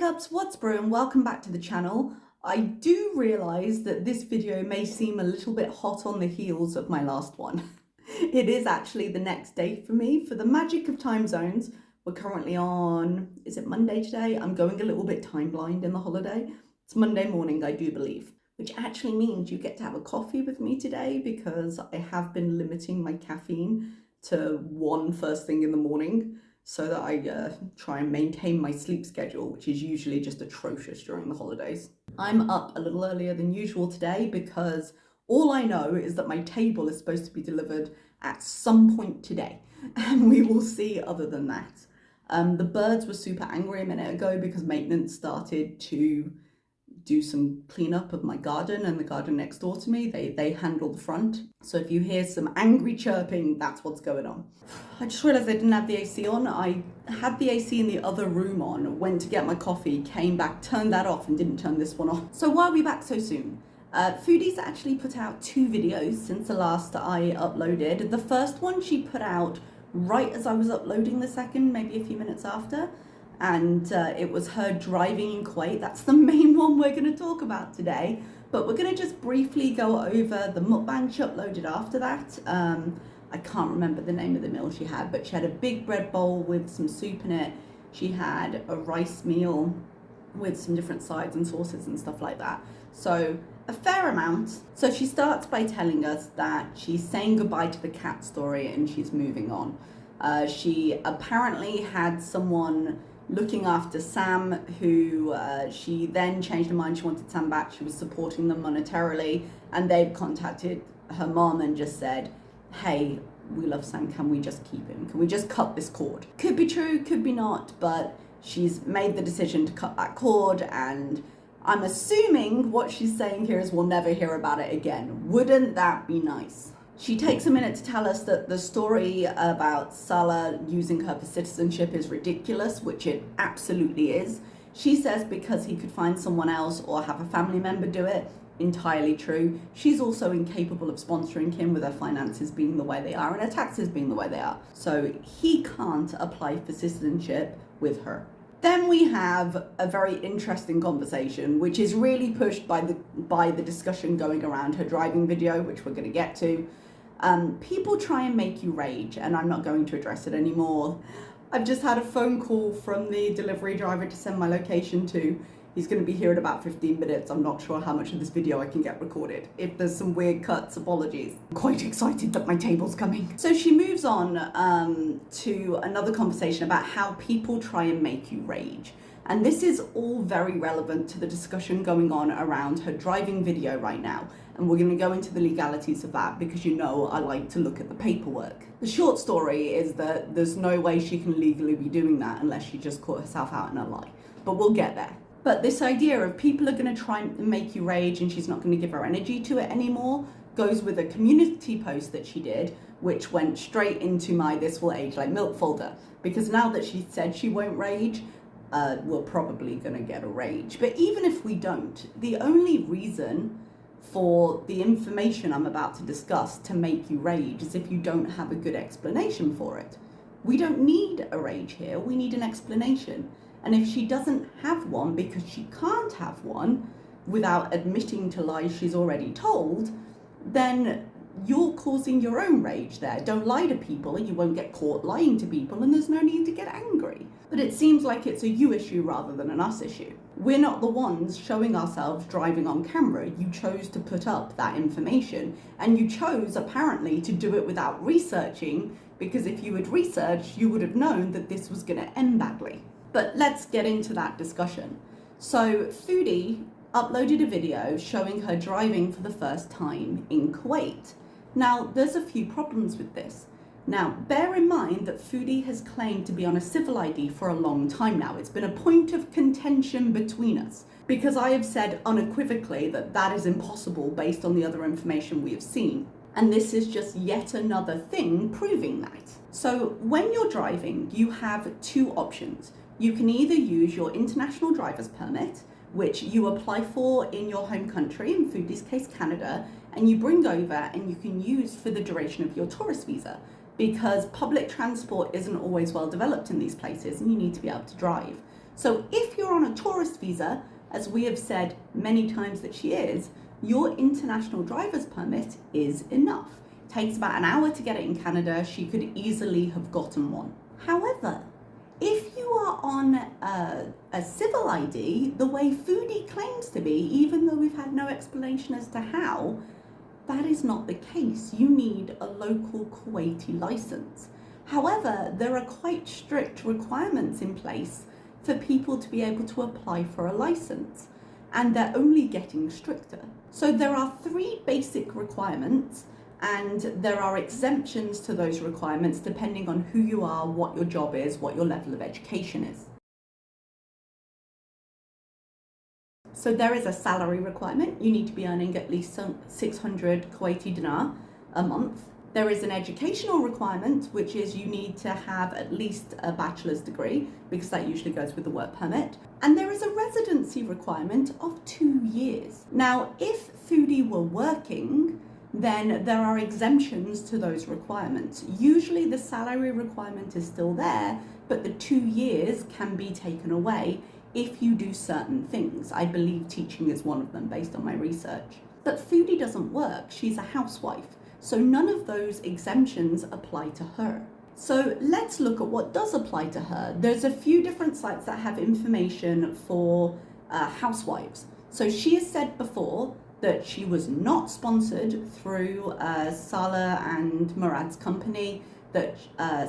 teacups, what's brewing? Welcome back to the channel. I do realise that this video may seem a little bit hot on the heels of my last one. It is actually the next day for me. For the magic of time zones, we're currently on, is it Monday today? I'm going a little bit time blind in the holiday. It's Monday morning, I do believe, which actually means you get to have a coffee with me today because I have been limiting my caffeine to one first thing in the morning, so that I try and maintain my sleep schedule, which is usually just atrocious during the holidays. I'm up a little earlier than usual today because all I know is that my table is supposed to be delivered at some point today, and we will see other than that. The birds were super angry a minute ago because maintenance started to do some cleanup of my garden and the garden next door to me. They handle the front. So if you hear some angry chirping, that's what's going on. I just realized I didn't have the AC on. I had the AC in the other room on, went to get my coffee, came back, turned that off and didn't turn this one on. So why are we back so soon? Foodie's actually put out 2 videos since the last I uploaded. The first one she put out right as I was uploading the second, maybe a few minutes after. And it was her driving in Kuwait. That's the main one we're going to talk about today. But we're going to just briefly go over the mukbang she uploaded after that. I can't remember the name of the meal she had, but she had a big bread bowl with some soup in it. She had a rice meal with some different sides and sauces and stuff like that. So a fair amount. So she starts by telling us that she's saying goodbye to the cat story and she's moving on. She apparently had someone looking after Sam, who she then changed her mind. She wanted Sam back. She was supporting them monetarily, and they've contacted her mom and just said, hey, we love Sam, can we just keep him? Can we just cut this cord? Could be true, could be not, but she's made the decision to cut that cord, and I'm assuming what she's saying here is we'll never hear about it again. Wouldn't that be nice? She takes a minute to tell us that the story about Salah using her for citizenship is ridiculous, which it absolutely is. She says because he could find someone else or have a family member do it. Entirely true. She's also incapable of sponsoring him with her finances being the way they are and her taxes being the way they are. So he can't apply for citizenship with her. Then we have a very interesting conversation, which is really pushed by the discussion going around her driving video, which we're going to get to. People try and make you rage, and I'm not going to address it anymore. I've just had a phone call from the delivery driver to send my location to. He's going to be here in about 15 minutes. I'm not sure how much of this video I can get recorded. If there's some weird cuts, apologies. I'm quite excited that my table's coming. So she moves on to another conversation about how people try and make you rage. And this is all very relevant to the discussion going on around her driving video right now. And we're going to go into the legalities of that because you know I like to look at the paperwork. The short story is that there's no way she can legally be doing that unless she just caught herself out in a lie. But we'll get there. But this idea of people are going to try and make you rage and she's not going to give her energy to it anymore goes with a community post that she did, which went straight into my This Will Age Like Milk folder. Because now that she said she won't rage, we're probably going to get a rage. But even if we don't, the only reason for the information I'm about to discuss to make you rage is if you don't have a good explanation for it. We don't need a rage here, we need an explanation. And if she doesn't have one because she can't have one without admitting to lies she's already told, then you're causing your own rage there. Don't lie to people and you won't get caught lying to people and there's no need to get angry. But it seems like it's a you issue rather than an us issue. We're not the ones showing ourselves driving on camera. You chose to put up that information and you chose apparently to do it without researching, because if you had researched, you would have known that this was going to end badly. But let's get into that discussion. So Foodie uploaded a video showing her driving for the first time in Kuwait. Now, there's a few problems with this. Now, bear in mind that Foodie has claimed to be on a civil ID for a long time now. It's been a point of contention between us because I have said unequivocally that that is impossible based on the other information we have seen. And this is just yet another thing proving that. So when you're driving, you have 2 options. You can either use your international driver's permit, which you apply for in your home country, in Foodie's case Canada, and you bring over and you can use for the duration of your tourist visa, because public transport isn't always well developed in these places and you need to be able to drive. So if you're on a tourist visa, as we have said many times that she is, your international driver's permit is enough. It takes about an hour to get it in Canada. She could easily have gotten one. However, if you are on a civil ID, the way Foodie claims to be, even though we've had no explanation as to how, that is not the case. You need a local Kuwaiti license. However, there are quite strict requirements in place for people to be able to apply for a license, and they're only getting stricter. So there are 3 basic requirements, and there are exemptions to those requirements depending on who you are, what your job is, what your level of education is. So there is a salary requirement. You need to be earning at least 600 Kuwaiti dinar a month. There is an educational requirement, which is you need to have at least a bachelor's degree, because that usually goes with the work permit. And there is a residency requirement of 2 years. Now, if Foodie were working, then there are exemptions to those requirements. Usually the salary requirement is still there, but the 2 years can be taken away if you do certain things. I believe teaching is one of them based on my research. But Foodie doesn't work. She's a housewife. So none of those exemptions apply to her. So let's look at what does apply to her. There's a few different sites that have information for housewives. So she has said before that she was not sponsored through Salah and Murad's company, that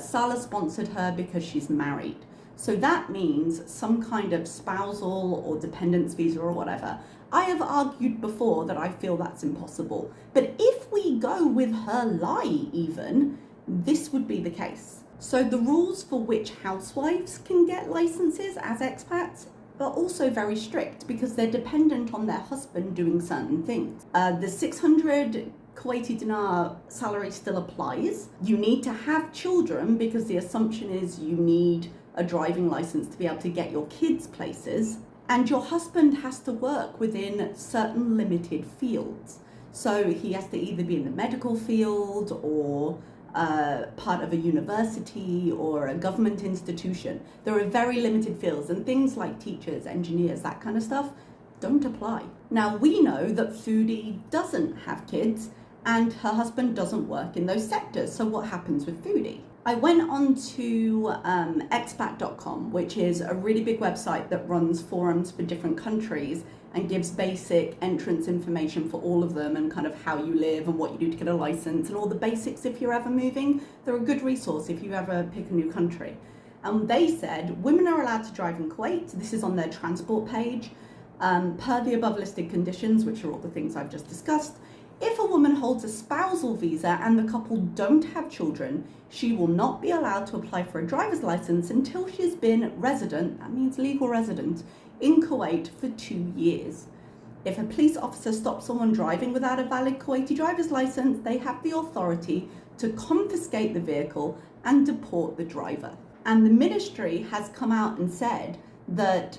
Salah sponsored her because she's married. So that means some kind of spousal or dependence visa or whatever. I have argued before that I feel that's impossible. But if we go with her lie even, this would be the case. So the rules for which housewives can get licenses as expats are also very strict because they're dependent on their husband doing certain things. The 600 Kuwaiti dinar salary still applies. You need to have children because the assumption is you need a driving license to be able to get your kids places. And your husband has to work within certain limited fields. So he has to either be in the medical field or part of a university or a government institution. There are very limited fields, and things like teachers, engineers, that kind of stuff don't apply. Now we know that Foodie doesn't have kids and her husband doesn't work in those sectors. So what happens with Foodie? I went on to expat.com, which is a really big website that runs forums for different countries and gives basic entrance information for all of them and kind of how you live and what you do to get a license and all the basics if you're ever moving. They're a good resource if you ever pick a new country. And they said women are allowed to drive in Kuwait. This is on their transport page, per the above listed conditions, which are all the things I've just discussed. If a woman holds a spousal visa and the couple don't have children, she will not be allowed to apply for a driver's license until she's been resident, that means legal resident, in Kuwait for 2 years. If a police officer stops someone driving without a valid Kuwaiti driver's license, they have the authority to confiscate the vehicle and deport the driver. And the ministry has come out and said that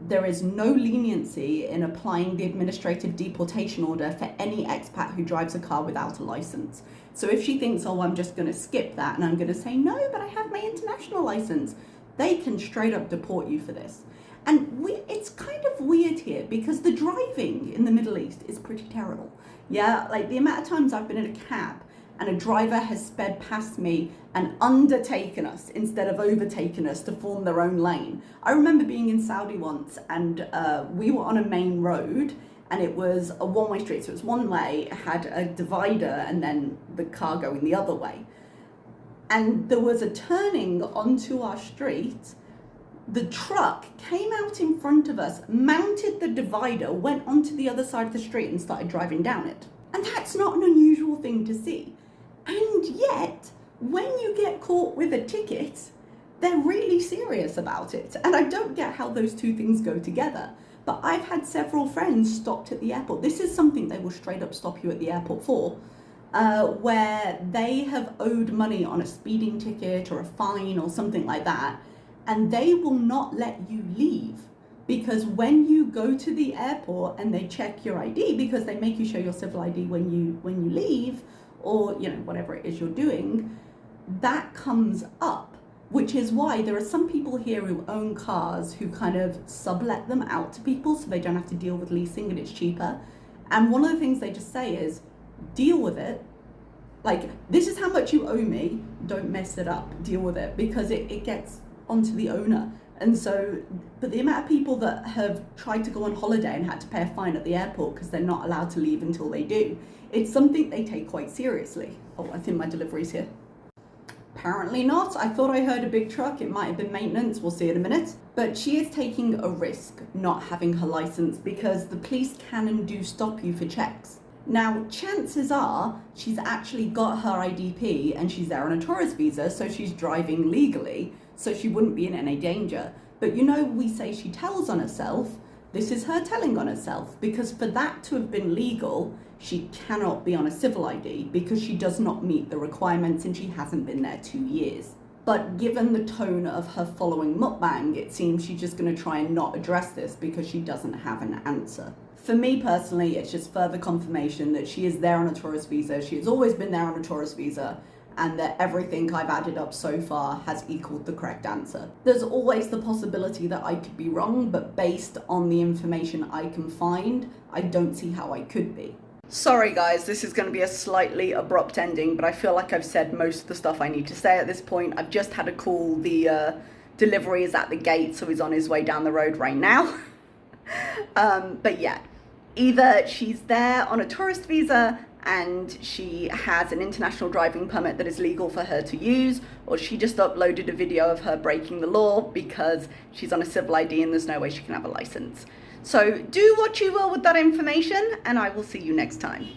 there is no leniency in applying the administrative deportation order for any expat who drives a car without a license. So if she thinks, oh, I'm just going to skip that and I'm going to say, no, but I have my international license, they can straight up deport you for this. And it's kind of weird here because the driving in the Middle East is pretty terrible. Yeah, like the amount of times I've been in a cab and a driver has sped past me and undertaken us instead of overtaken us to form their own lane. I remember being in Saudi once and we were on a main road and it was a one-way street. So it was one way, it had a divider and then the car going the other way. And there was a turning onto our street. The truck came out in front of us, mounted the divider, went onto the other side of the street and started driving down it. And that's not an unusual thing to see. And yet, when you get caught with a ticket, they're really serious about it. And I don't get how those two things go together. But I've had several friends stopped at the airport. This is something they will straight up stop you at the airport for, where they have owed money on a speeding ticket or a fine or something like that. And they will not let you leave because when you go to the airport and they check your ID, because they make you show your civil ID when you leave, or whatever it is you're doing, that comes up. which is why there are some people here who own cars who kind of sublet them out to people so they don't have to deal with leasing and it's cheaper. And one of the things they just say is, deal with it. Like, this is how much you owe me, don't mess it up, deal with it, because it gets onto the owner. And so, but the amount of people that have tried to go on holiday and had to pay a fine at the airport because they're not allowed to leave until they do, it's something they take quite seriously. Oh, I think my delivery's here. Apparently not. I thought I heard a big truck. It might have been maintenance. We'll see in a minute. But she is taking a risk not having her license because the police can and do stop you for checks. Now, chances are she's actually got her IDP and she's there on a tourist visa, so she's driving legally, so she wouldn't be in any danger. But you know, we say she tells on herself. This is her telling on herself, because for that to have been legal, she cannot be on a civil ID because she does not meet the requirements and she hasn't been there 2 years. But given the tone of her following mukbang, it seems she's just going to try and not address this because she doesn't have an answer. For me personally, it's just further confirmation that she is there on a tourist visa. She has always been there on a tourist visa, and that everything I've added up so far has equaled the correct answer. There's always the possibility that I could be wrong, but based on the information I can find, I don't see how I could be. Sorry guys, this is going to be a slightly abrupt ending, but I feel like I've said most of the stuff I need to say at this point. I've just had a call. The delivery is at the gate, so he's on his way down the road right now. But yeah, either she's there on a tourist visa and she has an international driving permit that is legal for her to use, or she just uploaded a video of her breaking the law because she's on a civil ID and there's no way she can have a license. So do what you will with that information, and I will see you next time.